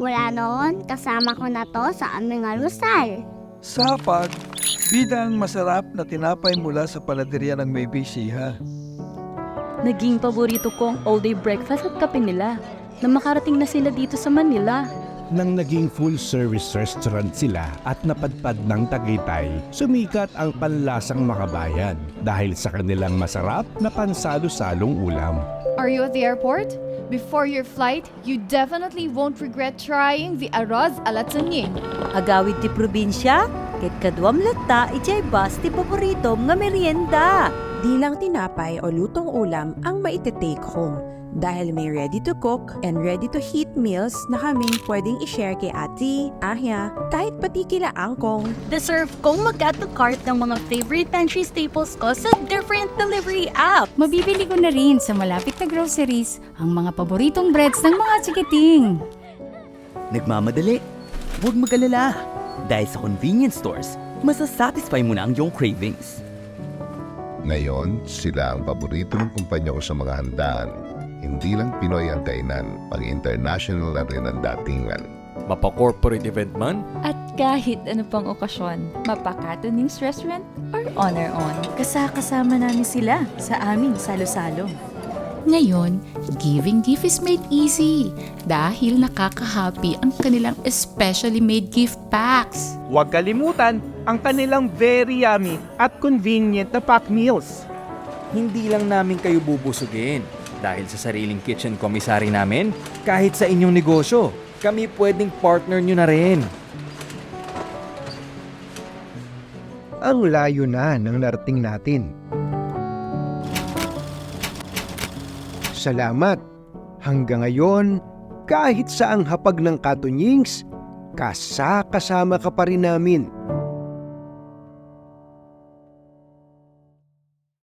Mula noon, kasama ko na to sa aming almusal. Sapag, bidang masarap na tinapay mula sa panaderya ng may bisiha. Naging paborito ko ang all-day breakfast at kape nila na makarating na sila dito sa Manila. Nang naging full-service restaurant sila at napadpad ng Tagaytay, sumikat ang panlasang makabayan dahil sa kanilang masarap na pansalo-salong ulam. Are you at the airport? Before your flight, you definitely won't regret trying the arroz alat sangin. Agawid ti probinsya, ket kaduam latta ijay bas ti paborito nga merienda. Di lang tinapay o lutong ulam ang maite-take home dahil may ready-to-cook and ready-to-heat meals na kaming pwedeng i-share kay Ate, Ahya, kahit pati kila Angkong. Deserve kong mag-add to cart ng mga favorite pantry staples ko sa different delivery app. Mabibili ko na rin sa malapit na groceries ang mga paboritong breads ng mga chikiting. Nagmamadali? Huwag mag-alala. Dahil sa convenience stores, masasatisfy mo na ang iyong cravings. Ngayon, sila ang paborito ng kumpanya ko sa mga handaan. Hindi lang Pinoy ang kainan, pang-international na rin ang datingan. Mapa-corporate event man? At kahit ano pang okasyon, mapa-Catonings Restaurant or on our own. Kasama namin sila sa aming salo-salo. Ngayon, giving gift is made easy dahil nakaka-happy ang kanilang especially made gift packs. Huwag kalimutan ang kanilang very yummy at convenient na pack meals. Hindi lang namin kayo bubusugin. Dahil sa sariling kitchen commissary namin, kahit sa inyong negosyo, kami pwedeng partner nyo na rin. Ang layo na ng narating natin. Salamat. Hanggang ngayon, kahit sa ang hapag ng Catonings, kasama ka pa rin namin.